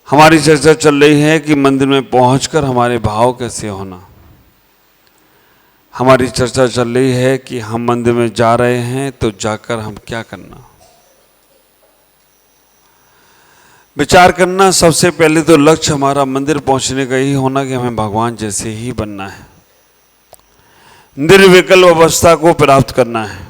हमारी चर्चा चल रही है कि मंदिर में पहुंचकर हमारे भाव कैसे होना। हमारी चर्चा चल रही है कि हम मंदिर में जा रहे हैं तो जाकर हम क्या करना। विचार करना, सबसे पहले तो लक्ष्य हमारा मंदिर पहुंचने का ही होना कि हमें भगवान जैसे ही बनना है, निर्विकल्प अवस्था को प्राप्त करना है।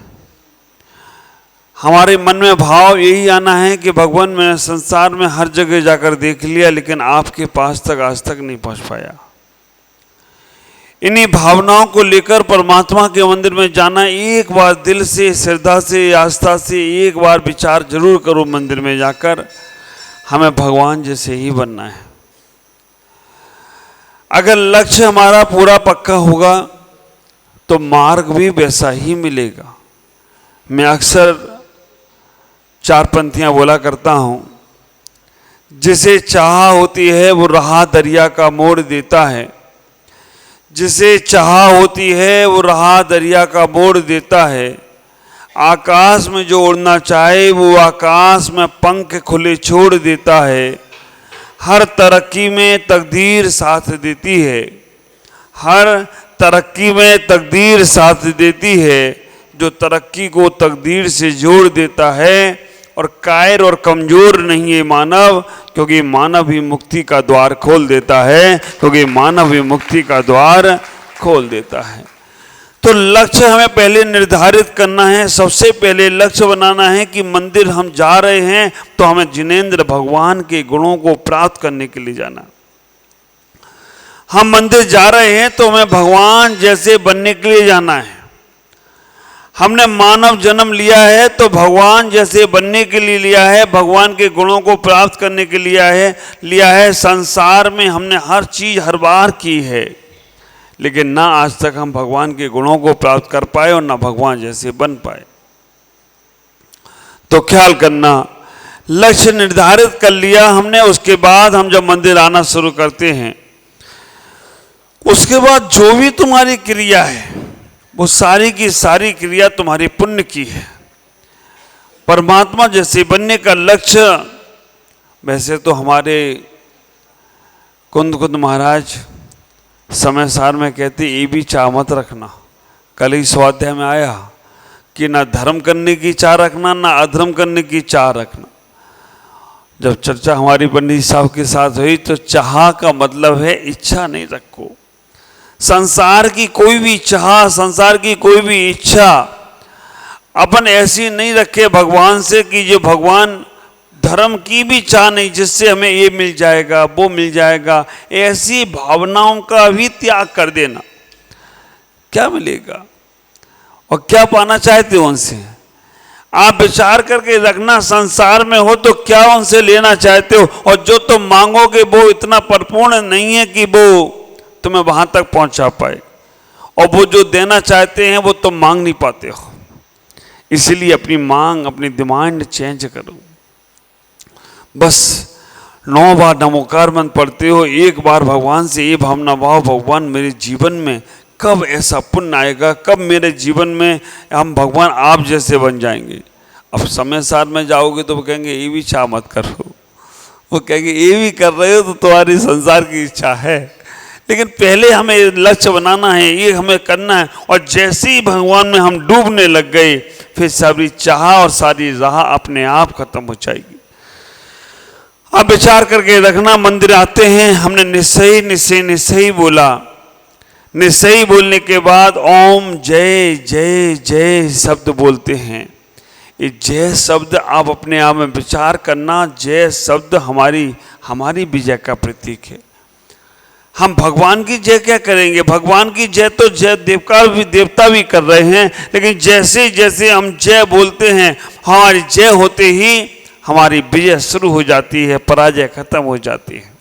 हमारे मन में भाव यही आना है कि भगवान, मैंने संसार में हर जगह जाकर देख लिया लेकिन आपके पास तक आज तक नहीं पहुंच पाया। इन्हीं भावनाओं को लेकर परमात्मा के मंदिर में जाना, एक बार दिल से, श्रद्धा से, आस्था से एक बार विचार जरूर करो मंदिर में जाकर, हमें भगवान जैसे ही बनना है। अगर लक्ष्य हमारा पूरा पक्का होगा तो मार्ग भी वैसा ही मिलेगा। मैं अक्सर चार पंक्तियां बोला करता हूं, जिसे चाह होती है वो राह दरिया का मोड़ देता है, जिसे चाह होती है वो राह दरिया का मोड़ देता है। आकाश में जो उड़ना चाहे वो आकाश में पंख खुले छोड़ देता है। हर तरक्की में तकदीर साथ देती है, हर तरक्की में तकदीर साथ देती है। जो तरक्की को तकदीर से जोड़ देता है, और कायर और कमजोर नहीं है मानव, क्योंकि मानव ही मुक्ति का द्वार खोल देता है, क्योंकि मानव ही मुक्ति का द्वार खोल देता है। तो लक्ष्य हमें पहले निर्धारित करना है। सबसे पहले लक्ष्य बनाना है कि मंदिर हम जा रहे हैं तो हमें जिनेंद्र भगवान के गुणों को प्राप्त करने के लिए जाना। हम मंदिर जा रहे हैं तो हमें भगवान जैसे बनने के लिए जाना है। हमने मानव जन्म लिया है तो भगवान जैसे बनने के लिए लिया है, भगवान के गुणों को प्राप्त करने के लिए लिया है। संसार में हमने हर चीज हर बार की है, लेकिन ना आज तक हम भगवान के गुणों को प्राप्त कर पाए और ना भगवान जैसे बन पाए। तो ख्याल करना, लक्ष्य निर्धारित कर लिया हमने, उसके बाद हम जब मंदिर आना शुरू करते हैं, उसके बाद जो भी तुम्हारी क्रिया है वो सारी की सारी क्रिया तुम्हारी पुण्य की है। परमात्मा जैसे बनने का लक्ष्य, वैसे तो हमारे कुंद महाराज समय सार में कहते ये भी चाह मत रखना। कल ही स्वाध्याय में आया कि ना धर्म करने की चाह रखना, ना अधर्म करने की चाह रखना। जब चर्चा हमारी पंडित साहब के साथ हुई तो चाह का मतलब है इच्छा नहीं रखो। संसार की कोई भी चाह, संसार की कोई भी इच्छा अपन ऐसी नहीं रखे भगवान से कि जो भगवान धर्म की भी चाह नहीं, जिससे हमें ये मिल जाएगा वो मिल जाएगा। ऐसी भावनाओं का भी त्याग कर देना। क्या मिलेगा और क्या पाना चाहते हो उनसे, आप विचार करके रखना। संसार में हो तो क्या उनसे लेना चाहते हो, और जो तुम मांगोगे वो इतना परिपूर्ण नहीं है कि वो तुम्हें वहां तक पहुंचा पाए, और वो जो देना चाहते हैं वो तुम मांग नहीं पाते हो। इसलिए अपनी मांग, अपनी डिमांड चेंज करो। बस 9 बार नमोकार मंत्र पढ़ते हो, एक बार भगवान से ये भावना भाव, भगवान मेरे जीवन में कब ऐसा पुण्य आएगा, कब मेरे जीवन में हम भगवान आप जैसे बन जाएंगे। अब समय सार में जाओगे तो वो कहेंगे ये भी चाह मत करो, वो कहेंगे ये भी कर रहे हो तो तुम्हारी संसार की इच्छा है। लेकिन पहले हमें लक्ष्य बनाना है, ये हमें करना है। और जैसे ही भगवान में हम डूबने लग गए, फिर सारी चाह और सारी राह अपने आप खत्म हो जाएगी। अब विचार करके रखना, मंदिर आते हैं, हमने निश्चय निश्चय निश्चय बोला। निश्चय बोलने के बाद ओम जय जय जय शब्द बोलते हैं। ये जय शब्द आप अपने आप में विचार करना, जय शब्द हमारी विजय का प्रतीक है। हम भगवान की जय क्या करेंगे? भगवान की जय तो जय देवता भी कर रहे हैं, लेकिन जैसे जैसे हम जय बोलते हैं, हमारी जय होते ही हमारी विजय शुरू हो जाती है, पराजय खत्म हो जाती है।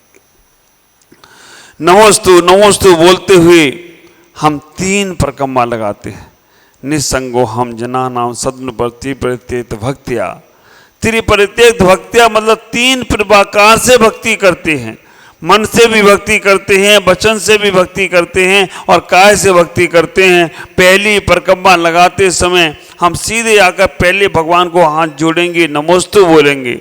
नमोस्तु नमोस्तु बोलते हुए हम 3 परिक्रमा लगाते हैं। निसंगो हम जना नाम सद्न प्रति परित्यक्त भक्तिया। त्रिपरित्यक्त भक्तिया मतलब 3 प्रकार से भक्ति करते हैं। मन से भी भक्ति करते हैं, वचन से भी भक्ति करते हैं, और काय से भक्ति करते हैं। पहली परिक्रमा लगाते समय हम सीधे आकर पहले भगवान को हाथ जोड़ेंगे, नमोस्तु बोलेंगे।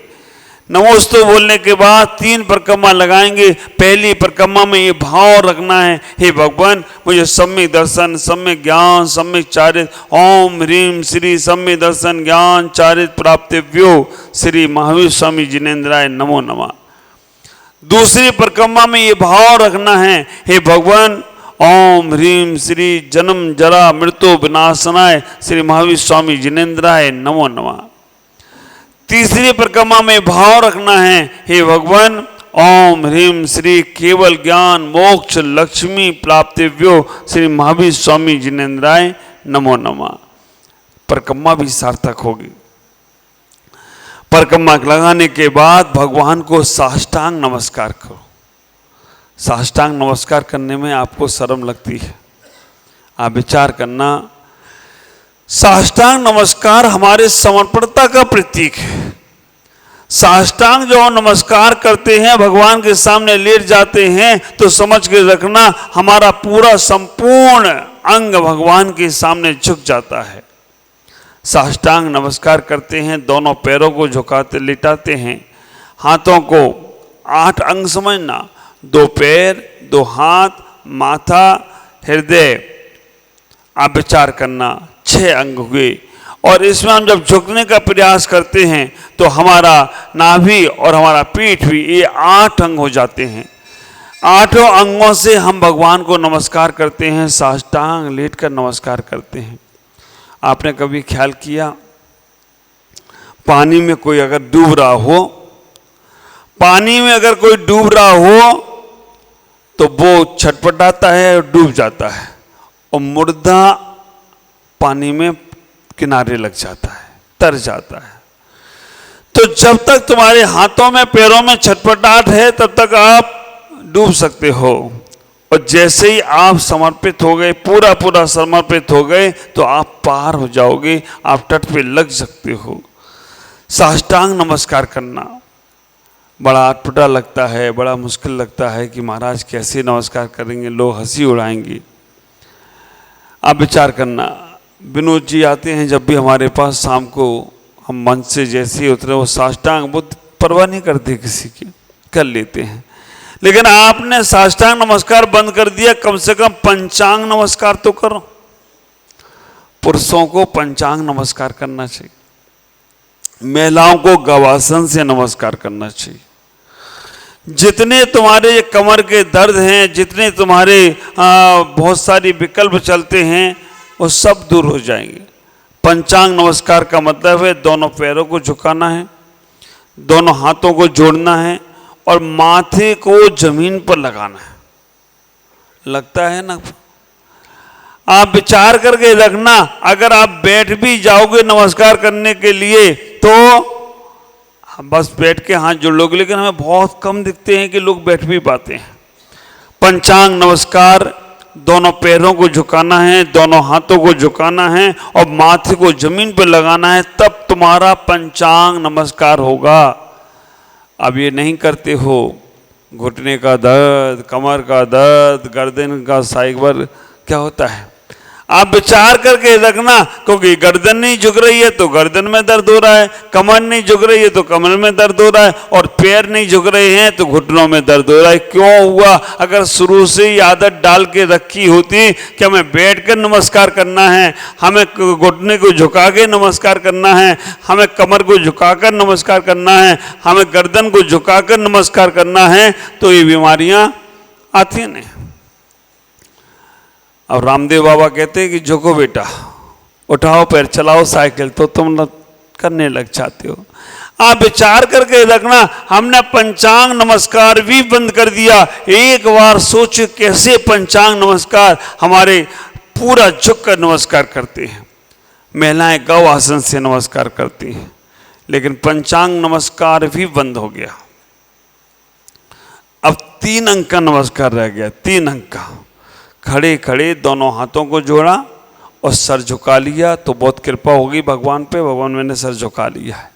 नमोस्तु बोलने के बाद 3 परिक्रमा लगाएंगे। पहली परिक्रमा में ये भाव रखना है, हे भगवान मुझे सम्यक दर्शन, सम्यक ज्ञान, सम्यक चारित्र, ओम ह्रीम श्री सम्यक दर्शन ज्ञान चारित्र प्राप्तिव्यो श्री महावीर स्वामी जिनेन्द्राय नमो नमः। दूसरी परिक्रमा में ये भाव रखना है, हे भगवान ओम ह्रीम श्री जन्म जरा मृत्यु विनाशनाय श्री महावीर स्वामी जिनेन्द्राय नमो नमः। तीसरी परिक्रमा में भाव रखना है, हे भगवान ओम ह्रीम श्री केवल ज्ञान मोक्ष लक्ष्मी प्राप्तिव्यो श्री महावीर स्वामी जिनेन्द्राय नमो नमः। परिक्रमा भी सार्थक होगी। परिक्रमा लगाने के बाद भगवान को साष्टांग नमस्कार करो। साष्टांग नमस्कार करने में आपको शर्म लगती है, आप विचार करना। साष्टांग नमस्कार हमारे समर्पणता का प्रतीक है। साष्टांग जो नमस्कार करते हैं, भगवान के सामने लेट जाते हैं, तो समझ के रखना हमारा पूरा संपूर्ण अंग भगवान के सामने झुक जाता है। साष्टांग नमस्कार करते हैं, दोनों पैरों को झुकाते लिटाते हैं, हाथों को 8 अंग समझना, 2 पैर, 2 हाथ, माथा, हृदय, आप विचार करना 6 अंग हुए। और इसमें हम जब झुकने का प्रयास करते हैं तो हमारा नाभि और हमारा पीठ भी, ये 8 अंग हो जाते हैं। 8 अंगों से हम भगवान को नमस्कार करते हैं, साष्टांग लेटकर नमस्कार करते हैं। आपने कभी ख्याल किया, पानी में कोई अगर डूब रहा हो, पानी में अगर कोई डूब रहा हो तो वो छटपटाता है और डूब जाता है, और मुर्दा पानी में किनारे लग जाता है, तर जाता है। तो जब तक तुम्हारे हाथों में पैरों में छटपटाहट है तब तक आप डूब सकते हो, और जैसे ही आप समर्पित हो गए, पूरा पूरा समर्पित हो गए, तो आप पार हो जाओगे, आप तट पे लग सकते हो। साष्टांग नमस्कार करना बड़ा अटपटा लगता है, बड़ा मुश्किल लगता है कि महाराज कैसे नमस्कार करेंगे, लोग हंसी उड़ाएंगे। आप विचार करना, विनोद जी आते हैं जब भी हमारे पास शाम को, हम मंच से जैसे ही उतरे वो साष्टांग बहुत परवाह नहीं करते किसी की, कर लेते हैं। लेकिन आपने साष्टांग नमस्कार बंद कर दिया, कम से कम पंचांग नमस्कार तो करो। पुरुषों को पंचांग नमस्कार करना चाहिए, महिलाओं को गवासन से नमस्कार करना चाहिए। जितने तुम्हारे कमर के दर्द हैं, जितने तुम्हारे बहुत सारी विकल्प चलते हैं, वो सब दूर हो जाएंगे। पंचांग नमस्कार का मतलब है दोनों पैरों को झुकाना है, दोनों हाथों को जोड़ना है और माथे को जमीन पर लगाना है। लगता है ना? आप विचार करके रखना, अगर आप बैठ भी जाओगे नमस्कार करने के लिए तो बस बैठ के हाथ जोड़ लोगे, लेकिन हमें बहुत कम दिखते हैं कि लोग बैठ भी पाते हैं। पंचांग नमस्कार, दोनों पैरों को झुकाना है, दोनों हाथों को झुकाना है और माथे को जमीन पर लगाना है, तब तुम्हारा पंचांग नमस्कार होगा। अब ये नहीं करते हो, घुटने का दर्द, कमर का दर्द, गर्दन का साइबर क्या होता है, आप विचार करके रखना, क्योंकि गर्दन नहीं झुक रही है तो गर्दन में दर्द हो रहा है, कमर नहीं झुक रही है तो कमर में दर्द हो रहा है, और पैर नहीं झुक रहे हैं तो घुटनों में दर्द हो रहा है। क्यों हुआ? अगर शुरू से ही आदत डाल के रखी होती कि हमें बैठकर नमस्कार करना है, हमें घुटने को झुका के नमस्कार करना है, हमें कमर को झुकाकर नमस्कार करना है, हमें गर्दन को झुकाकर नमस्कार करना है, तो ये बीमारियां आती नहीं। अब रामदेव बाबा कहते हैं कि झुको बेटा, उठाओ पैर, चलाओ साइकिल, तो तुम करने लग जाते हो। आप विचार करके रखना, हमने पंचांग नमस्कार भी बंद कर दिया। एक बार सोच कैसे पंचांग नमस्कार हमारे पूरा झुक कर नमस्कार करते हैं। महिलाएं गौ आसन से नमस्कार करती हैं, लेकिन पंचांग नमस्कार भी बंद हो गया। अब 3 अंक का नमस्कार रह गया, 3 अंक का। खड़े खड़े दोनों हाथों को जोड़ा और सर झुका लिया, तो बहुत कृपा होगी भगवान पे, भगवान मैंने सर झुका लिया है।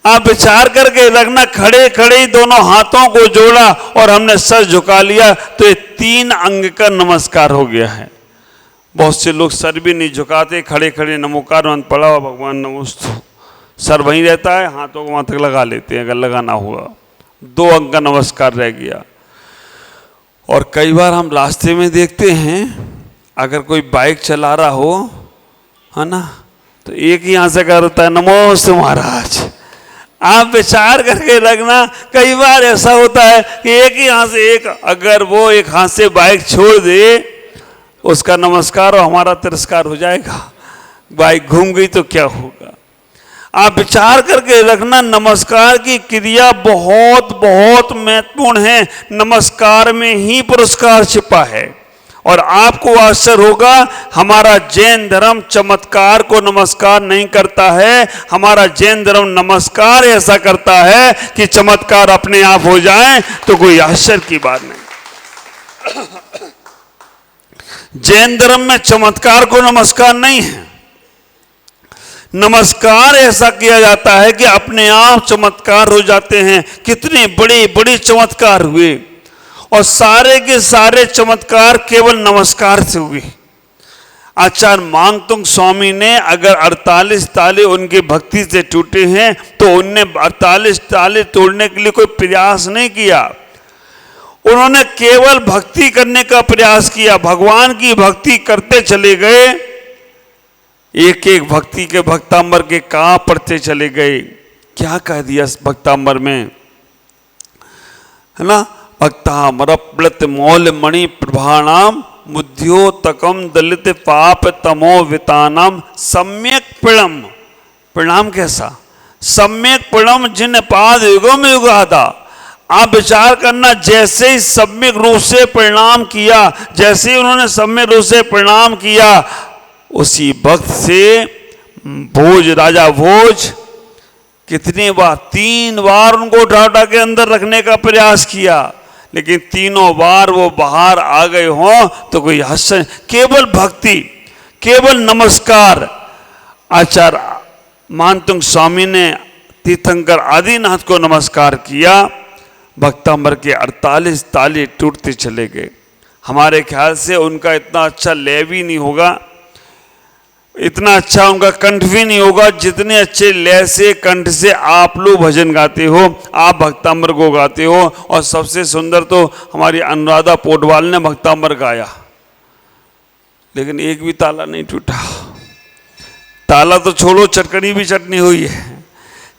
आप विचार करके रखना, खड़े खड़े दोनों हाथों को जोड़ा और हमने सर झुका लिया, तो ये 3 अंग का नमस्कार हो गया है। बहुत से लोग सर भी नहीं झुकाते, खड़े खड़े नमोकार मंत्र पढ़ा, भगवान नमोस्तु, सर वहीं रहता है, हाथों को वहां तक लगा लेते हैं अगर लगाना हुआ। 2 अंक का नमस्कार रह गया। और कई बार हम रास्ते में देखते हैं, अगर कोई बाइक चला रहा हो, है ना, तो एक ही यहां से करता है, नमोस्तु महाराज। आप विचार करके रखना, कई बार ऐसा होता है कि एक ही हाथ से एक, अगर वो एक हाथ से बाइक छोड़ दे, उसका नमस्कार और हमारा तिरस्कार हो जाएगा। बाइक घूम गई तो क्या होगा। आप विचार करके रखना, नमस्कार की क्रिया बहुत बहुत महत्वपूर्ण है। नमस्कार में ही पुरस्कार छिपा है। और आपको आश्चर्य होगा, हमारा जैन धर्म चमत्कार को नमस्कार नहीं करता है। हमारा जैन धर्म नमस्कार ऐसा करता है कि चमत्कार अपने आप हो जाए तो कोई आश्चर्य की बात नहीं। जैन धर्म में चमत्कार को नमस्कार नहीं है। नमस्कार ऐसा किया जाता है कि अपने आप चमत्कार हो जाते हैं। कितने बड़े बड़े चमत्कार हुए, और सारे के सारे चमत्कार केवल नमस्कार से हुए। आचार्य मांगतुंग स्वामी ने अगर 48 ताले उनकी भक्ति से टूटे हैं तो उनने 48 ताले तोड़ने के लिए कोई प्रयास नहीं किया। उन्होंने केवल भक्ति करने का प्रयास किया। भगवान की भक्ति करते चले गए। एक एक भक्ति के भक्तांबर के कहाँ पढ़ते चले गए। क्या कह दिया भक्तांबर में, है ना, भक्तामरप्लत मौल मणि प्रभाणाम मुद्योतकम दलित पाप तमो वितानम सम्यक पिणम। प्रणाम कैसा, सम्यक पिणम जिन पाद युगम युगादा। आप विचार करना, जैसे ही सम्यक रूप से प्रणाम किया, जैसे ही उन्होंने सम्यक रूप से प्रणाम किया, उसी वक्त से भोज, राजा भोज कितने बार, 3 बार उनको उठा के अंदर रखने का प्रयास किया, लेकिन तीनों बार वो बाहर आ गए हों तो कोई आश्चर्य। केवल भक्ति, केवल नमस्कार। आचार्य मानतुंग स्वामी ने तीर्थंकर आदिनाथ को नमस्कार किया। भक्तांबर के 48 ताले टूटते चले गए। हमारे ख्याल से उनका इतना अच्छा लय भी नहीं होगा, इतना अच्छा उनका कंठ भी नहीं होगा जितने अच्छे लय से, कंठ से आप लोग भजन गाते हो, आप भक्तांबर को गाते हो। और सबसे सुंदर तो हमारी अनुराधा पोडवाल ने भक्तांबर गाया, लेकिन एक भी ताला नहीं टूटा। ताला तो छोड़ो, चटकनी भी चटनी हुई है।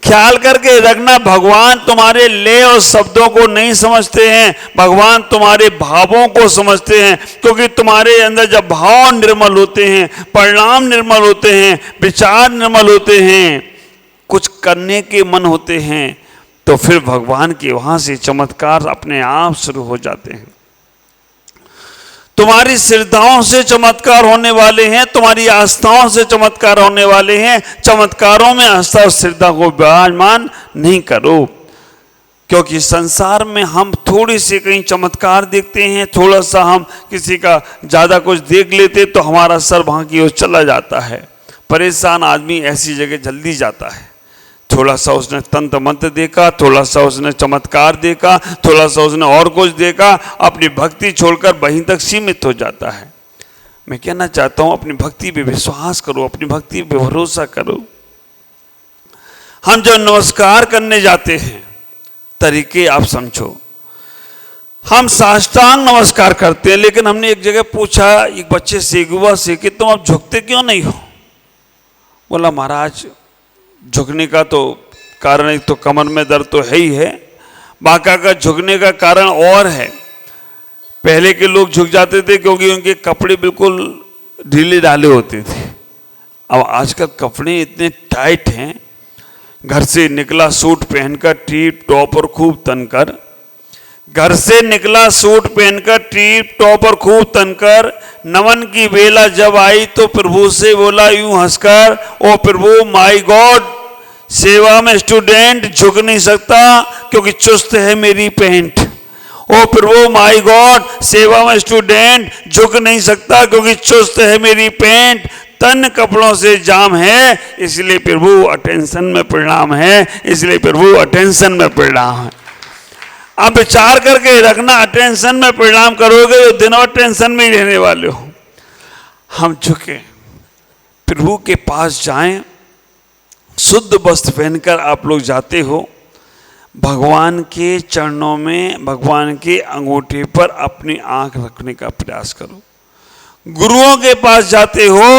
ख्याल करके रखना, भगवान तुम्हारे लय और शब्दों को नहीं समझते हैं, भगवान तुम्हारे भावों को समझते हैं। क्योंकि तुम्हारे अंदर जब भाव निर्मल होते हैं, परिणाम निर्मल होते हैं, विचार निर्मल होते हैं, कुछ करने के मन होते हैं, तो फिर भगवान के वहां से चमत्कार अपने आप शुरू हो जाते हैं। तुम्हारी श्रद्धाओं से चमत्कार होने वाले हैं, तुम्हारी आस्थाओं से चमत्कार होने वाले हैं। चमत्कारों में आस्था और श्रद्धा को विराजमान नहीं करो, क्योंकि संसार में हम थोड़ी से कहीं चमत्कार देखते हैं, थोड़ा सा हम किसी का ज़्यादा कुछ देख लेते तो हमारा सर वहाँ की ओर चला जाता है। परेशान आदमी ऐसी जगह जल्दी जाता है। थोड़ा सा उसने तंत्र मंत्र देखा, थोड़ा सा उसने चमत्कार देखा, थोड़ा सा उसने और कुछ देखा, अपनी भक्ति छोड़कर वहीं तक सीमित हो जाता है। मैं कहना चाहता हूं, अपनी भक्ति पे विश्वास करो, अपनी भक्ति पे भरोसा करो। हम जब नमस्कार करने जाते हैं, तरीके आप समझो। हम साष्टांग नमस्कार करते हैं, लेकिन हमने एक जगह पूछा एक बच्चे से, युवा से, कि तुम अब झुकते क्यों नहीं हो? बोला महाराज, झुकने का तो कारण एक तो कमर में दर्द तो है ही है, बाका का झुकने का कारण और है। पहले के लोग झुक जाते थे क्योंकि उनके कपड़े बिल्कुल ढीले ढाले होते थे। अब आजकल कपड़े इतने टाइट हैं, घर से निकला सूट पहनकर टीप टॉप और खूब तनकर, घर से निकला सूट पहनकर टीप टॉप और खूब तनकर, नमन की बेला जब आई तो प्रभु से बोला यूं हंसकर, ओ प्रभु माय गॉड, सेवा में स्टूडेंट झुक नहीं सकता क्योंकि चुस्त है मेरी पैंट। ओ प्रभु माय गॉड, सेवा में स्टूडेंट झुक नहीं सकता क्योंकि चुस्त है मेरी पैंट। तन कपड़ों से जाम है, इसलिए प्रभु अटेंशन में प्रणाम है, इसलिए प्रभु अटेंशन में प्रणाम है। आप विचार करके रखना, अटेंशन में परिणाम करोगे तो दिनों टेंशन में ही रहने वाले हो। हम झुके, प्रभु के पास जाएं, शुद्ध वस्त्र पहनकर आप लोग जाते हो, भगवान के चरणों में, भगवान के अंगूठे पर अपनी आंख रखने का प्रयास करो। गुरुओं के पास जाते हो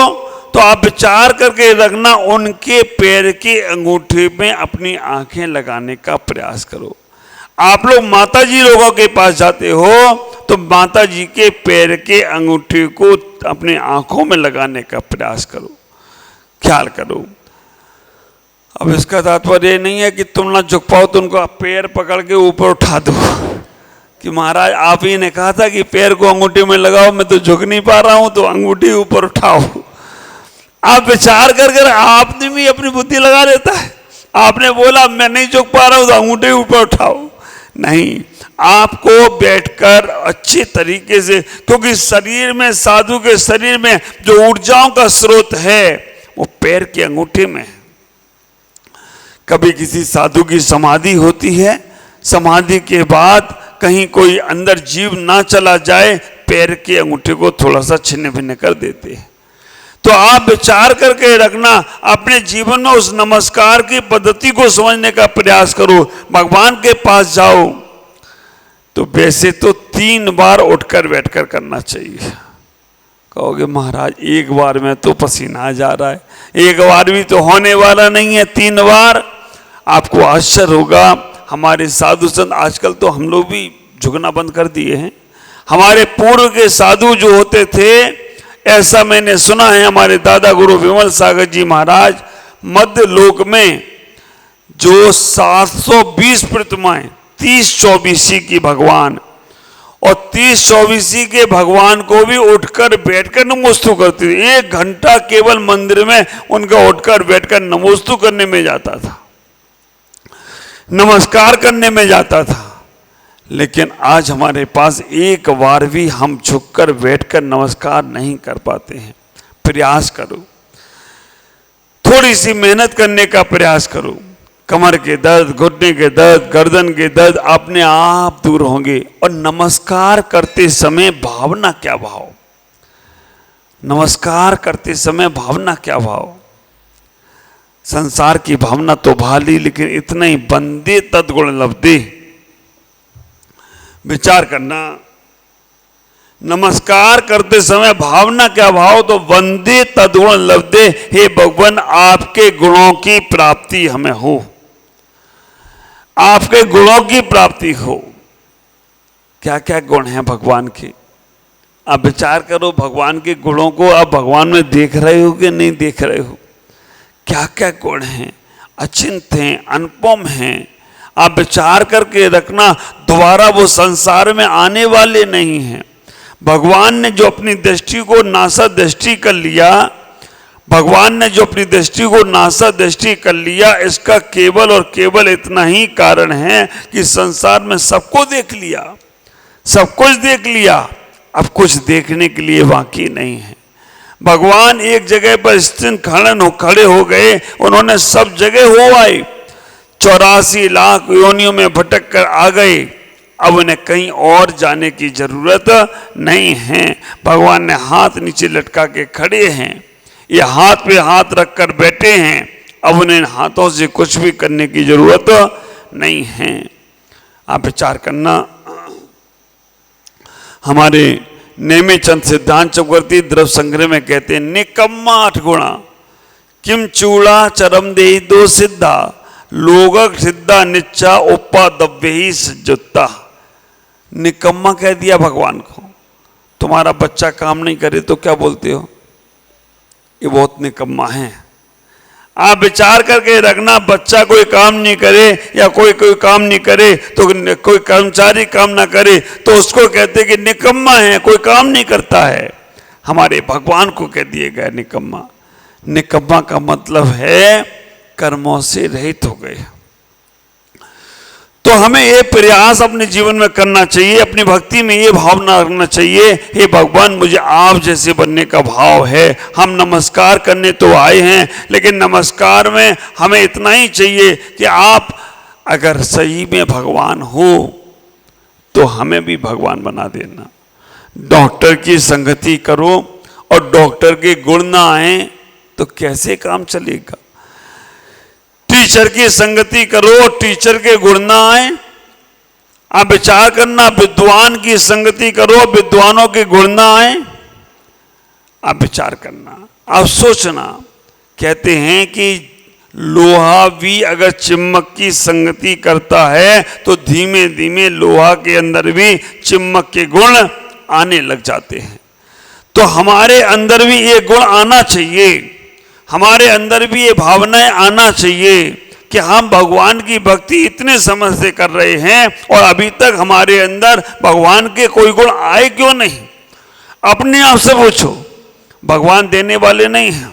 तो आप विचार करके रखना, उनके पैर के अंगूठे में अपनी आंखें लगाने का प्रयास करो। आप लोग माता जी लोगों के पास जाते हो तो माता जी के पैर के अंगूठे को अपनी आंखों में लगाने का प्रयास करो, ख्याल करो। अब इसका तात्पर्य नहीं है कि तुम ना झुक पाओ तो उनको पैर पकड़ के ऊपर उठा दो कि महाराज आप ही ने कहा था कि पैर को अंगूठी में लगाओ, मैं तो झुक नहीं पा रहा हूं तो अंगूठी ऊपर उठाओ। आप विचार कर आपने भी अपनी बुद्धि लगा देता है। आपने बोला मैं नहीं झुक पा रहा हूं तो अंगूठी ऊपर उठाओ, नहीं, आपको बैठकर अच्छे तरीके से, क्योंकि शरीर में, साधु के शरीर में जो ऊर्जाओं का स्रोत है वो पैर के अंगूठे में है। कभी किसी साधु की समाधि होती है, समाधि के बाद कहीं कोई अंदर जीव ना चला जाए, पैर के अंगूठे को थोड़ा सा छिन्न भिन्न कर देते हैं। तो आप विचार करके रखना, अपने जीवन में उस नमस्कार की पद्धति को समझने का प्रयास करो। भगवान के पास जाओ तो वैसे तो 3 बार उठकर बैठकर करना चाहिए। कहोगे महाराज एक बार में तो पसीना आ जा रहा है, एक बार भी तो होने वाला नहीं है, 3 बार। आपको आश्चर्य होगा, हमारे साधु संत, आजकल तो हम लोग भी झुकना बंद कर दिए हैं। हमारे पूर्व के साधु जो होते थे, ऐसा मैंने सुना है, हमारे दादा गुरु विमल सागर जी महाराज मध्य लोक में जो 720 प्रतिमाएं, 30 चौबीसी की भगवान, और 30 चौबीसी के भगवान को भी उठकर बैठकर नमोस्तु करती थी। 1 घंटा केवल मंदिर में उनका उठकर बैठकर नमोस्तु करने में जाता था, नमस्कार करने में जाता था। लेकिन आज हमारे पास एक बार भी हम झुककर बैठकर नमस्कार नहीं कर पाते हैं। प्रयास करो, थोड़ी सी मेहनत करने का प्रयास करो। कमर के दर्द, घुटने के दर्द, गर्दन के दर्द अपने आप दूर होंगे। और नमस्कार करते समय भावना क्या भाव, नमस्कार करते समय भावना क्या भाव। संसार की भावना तो भाली, लेकिन इतना ही, बंदे तद्गुण लब्धे। विचार करना, नमस्कार करते समय भावना क्या भाव, तो वंदे तद्गुण लब्धे, हे भगवान आपके गुणों की प्राप्ति हमें हो, आपके गुणों की प्राप्ति हो। क्या क्या गुण हैं भगवान के, आप विचार करो। भगवान के गुणों को आप भगवान में देख रहे हो कि नहीं देख रहे हो? क्या क्या गुण हैं, अचिंत हैं, अनुपम हैं। आप विचार करके रखना, दोबारा वो संसार में आने वाले नहीं हैं। भगवान ने जो अपनी दृष्टि को नासा दृष्टि कर लिया, भगवान ने जो अपनी दृष्टि को नासा दृष्टि कर लिया, इसका केवल और केवल इतना ही कारण है कि संसार में सबको देख लिया, सब कुछ देख लिया, अब कुछ देखने के लिए बाकी नहीं है। भगवान एक जगह पर स्थिर खड़े हो गए, उन्होंने सब जगह हो आए, 84 लाख योनियों में भटक कर आ गए। अब उन्हें कहीं और जाने की जरूरत नहीं है। भगवान ने हाथ नीचे लटका के खड़े हैं, ये हाथ पे हाथ रखकर बैठे हैं। अब उन्हें हाथों से कुछ भी करने की जरूरत नहीं है। आप विचार करना, हमारे नेमिचंद सिद्धांत चक्रवर्ती द्रव्य संग्रह में कहते हैं, निकम्मा 8 गुणा किम चूड़ा चरम दे दो सिद्धा लोग सिद्धा निच्चा उपा दब्बे ही सज्जुता। निकम्मा कह दिया भगवान को। तुम्हारा बच्चा काम नहीं करे तो क्या बोलते हो, ये बहुत निकम्मा है। आप विचार करके रखना, बच्चा कोई काम नहीं करे या कोई काम नहीं करे, तो कोई कर्मचारी काम ना करे तो उसको कहते कि निकम्मा है, कोई काम नहीं करता है। हमारे भगवान को कह दिए गए निकम्मा। निकम्मा का मतलब है कर्मों से रहित हो गए। तो हमें ये प्रयास अपने जीवन में करना चाहिए, अपनी भक्ति में ये भावना रखना चाहिए, हे भगवान मुझे आप जैसे बनने का भाव है। हम नमस्कार करने तो आए हैं, लेकिन नमस्कार में हमें इतना ही चाहिए कि आप अगर सही में भगवान हो तो हमें भी भगवान बना देना। डॉक्टर की संगति करो और डॉक्टर के गुण ना आए तो कैसे काम चलेगा। टीचर की संगति करो, टीचर के गुण ना आए। आप विचार करना, विद्वान की संगति करो, विद्वानों के गुण ना आए। आप विचार करना, आप सोचना। कहते हैं कि लोहा भी अगर चिम्मक की संगति करता है तो धीमे धीमे लोहा के अंदर भी चिम्मक के गुण आने लग जाते हैं। तो हमारे अंदर भी ये गुण आना चाहिए, हमारे अंदर भी ये भावनाएं आना चाहिए कि हम भगवान की भक्ति इतने समय से कर रहे हैं और अभी तक हमारे अंदर भगवान के कोई गुण आए क्यों नहीं। अपने आप से पूछो, भगवान देने वाले नहीं हैं।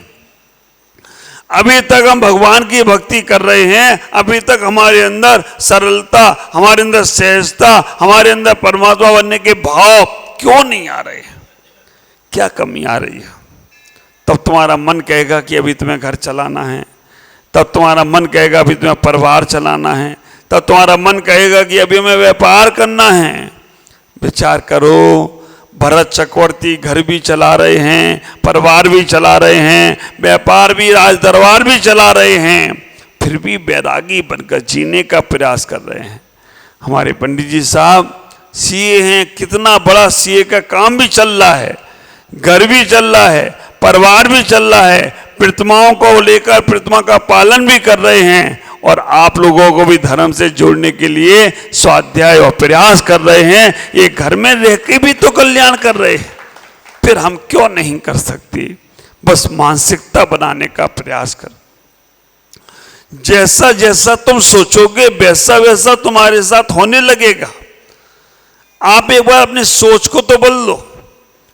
अभी तक हम भगवान की भक्ति कर रहे हैं, अभी तक हमारे अंदर सरलता, हमारे अंदर सहजता, हमारे अंदर परमात्मा बनने के भाव क्यों नहीं आ रहे हैं? क्या कमी आ रही है? तब तुम्हारा मन कहेगा कि अभी तुम्हें घर चलाना है, तब तुम्हारा मन कहेगा अभी तुम्हें परिवार चलाना है, तब तुम्हारा मन कहेगा कि अभी हमें व्यापार करना है। विचार करो, भरत चक्रवर्ती घर भी चला रहे हैं, परिवार भी चला रहे हैं, व्यापार भी, राज दरबार भी चला रहे हैं, फिर भी बैरागी बनकर जीने का प्रयास कर रहे हैं। हमारे पंडित जी साहब सीए हैं, कितना बड़ा सीए का काम भी चल रहा है, घर भी चल रहा है, परिवार भी चल रहा है, प्रतिमाओं को लेकर प्रतिमा का पालन भी कर रहे हैं और आप लोगों को भी धर्म से जोड़ने के लिए स्वाध्याय और प्रयास कर रहे हैं। ये घर में रह के भी तो कल्याण कर रहे हैं, फिर हम क्यों नहीं कर सकते? बस मानसिकता बनाने का प्रयास कर। जैसा जैसा तुम सोचोगे वैसा वैसा तुम्हारे साथ होने लगेगा। आप एक बार अपनी सोच को तो बदल लो।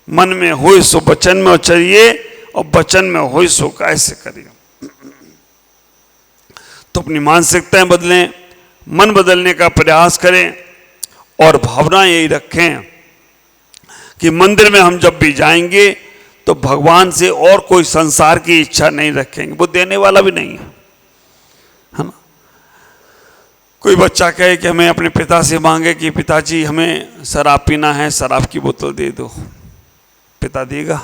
मन में होए सो वचन में उचरिए और वचन में होए सो कैसे करिए। तो अपनी मानसिकताएं बदलें, मन बदलने का प्रयास करें और भावना यही रखें कि मंदिर में हम जब भी जाएंगे तो भगवान से और कोई संसार की इच्छा नहीं रखेंगे, वो देने वाला भी नहीं है ना। कोई बच्चा कहे कि हमें अपने पिता से मांगे कि पिताजी हमें शराब पीना है, शराब की बोतल दे दो, पिता देगा?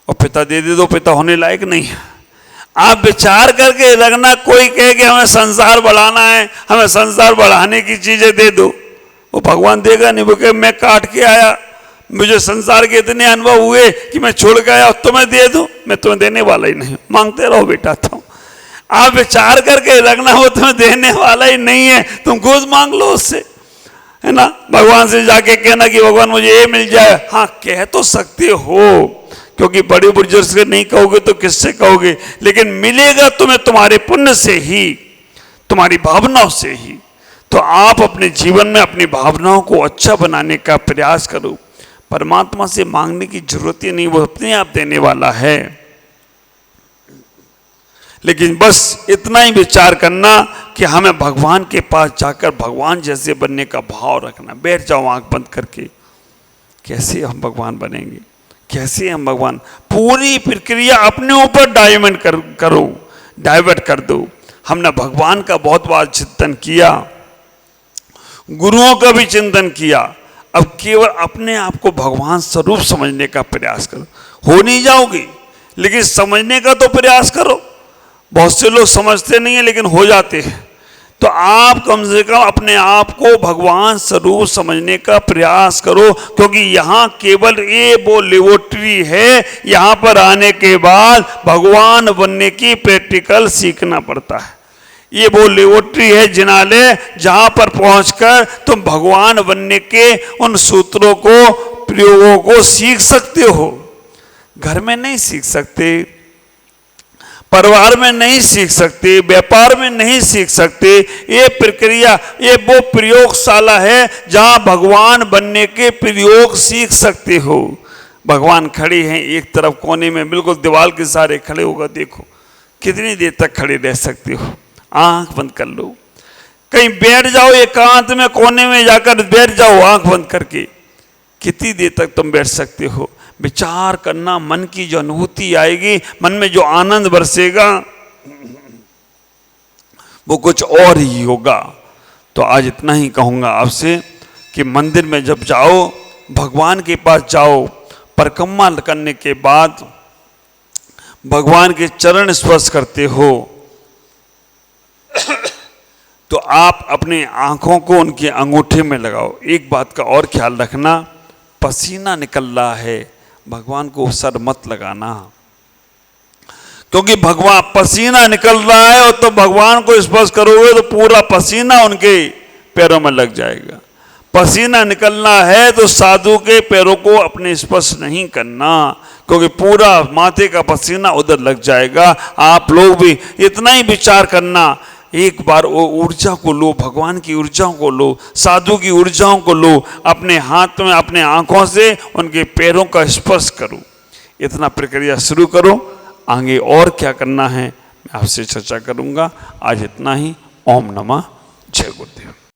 और पिता दे दो, पिता होने लायक नहीं है। आप विचार करके रखना, कोई कहे कि हमें संसार बढ़ाना है, हमें संसार बढ़ाने की चीजें दे दो, वो भगवान देगा नहीं। वो कहे मैं काट के आया, मुझे संसार के इतने अनुभव हुए कि मैं छोड़ के आया, तुम्हें दे दूं? मैं तुम्हें देने वाला ही नहीं। मांगते रहो बेटा तुम। आप विचार करके रखना, वो तुम्हें देने वाला ही नहीं है, तुम खुद मांग लो उससे, है ना। भगवान से जाके कहना कि भगवान मुझे ये मिल जाए, हाँ कह तो सकते हो, क्योंकि बड़े बुजुर्ग से नहीं कहोगे तो किससे कहोगे, लेकिन मिलेगा तुम्हें तुम्हारे पुण्य से ही, तुम्हारी भावनाओं से ही। तो आप अपने जीवन में अपनी भावनाओं को अच्छा बनाने का प्रयास करो। परमात्मा से मांगने की जरूरत ही नहीं, वो अपने आप देने वाला है। लेकिन बस इतना ही विचार करना कि हमें भगवान के पास जाकर भगवान जैसे बनने का भाव रखना। बैठ जाओ आंख बंद करके, कैसे हम भगवान बनेंगे, कैसे हम भगवान, पूरी प्रक्रिया अपने ऊपर डाइवर्ट कर दो। हमने भगवान का बहुत बार चिंतन किया, गुरुओं का भी चिंतन किया, अब केवल अपने आप को भगवान स्वरूप समझने का प्रयास करो। हो नहीं जाओगे, लेकिन समझने का तो प्रयास करो। बहुत से लोग समझते नहीं है लेकिन हो जाते हैं। तो आप कम से कम अपने आप को भगवान स्वरूप समझने का प्रयास करो, क्योंकि यहाँ केवल ये वो लेबोरेटरी है। यहाँ पर आने के बाद भगवान बनने की प्रैक्टिकल सीखना पड़ता है। ये वो लेबोरेटरी है जिनालय, जहाँ पर पहुँचकर तुम भगवान बनने के उन सूत्रों को, प्रयोगों को सीख सकते हो। घर में नहीं सीख सकते, परिवार में नहीं सीख सकते, व्यापार में नहीं सीख सकते। ये प्रक्रिया, ये वो प्रयोगशाला है जहां भगवान बनने के प्रयोग सीख सकते हो। भगवान खड़े हैं एक तरफ कोने में, बिल्कुल दीवार के सहारे खड़े होगा। देखो कितनी देर तक खड़े रह सकते हो। आंख बंद कर लो, कहीं बैठ जाओ एकांत में, कोने में जाकर बैठ जाओ आंख बंद करके। कितनी देर तक तुम बैठ सकते हो? विचार करना, मन की जो अनुभूति आएगी, मन में जो आनंद बरसेगा, वो कुछ और ही होगा। तो आज इतना ही कहूँगा आपसे कि मंदिर में जब जाओ, भगवान के पास जाओ, परिक्रमा करने के बाद भगवान के चरण स्पर्श करते हो, तो आप अपनी आंखों को उनके अंगूठे में लगाओ। एक बात का और ख्याल रखना, पसीना निकल रहा है, भगवान को सर मत लगाना, क्योंकि भगवान पसीना निकल रहा है और तो भगवान को स्पर्श करोगे तो पूरा पसीना उनके पैरों में लग जाएगा। पसीना निकलना है तो साधु के पैरों को अपने स्पर्श नहीं करना, क्योंकि पूरा माथे का पसीना उधर लग जाएगा। आप लोग भी इतना ही विचार करना, एक बार वो ऊर्जा को लो, भगवान की ऊर्जाओं को लो, साधु की ऊर्जाओं को लो, अपने हाथ में अपने आंखों से उनके पैरों का स्पर्श करो। इतना प्रक्रिया शुरू करो। आगे और क्या करना है मैं आपसे चर्चा करूंगा। आज इतना ही। ओम नमः। जय गुरुदेव।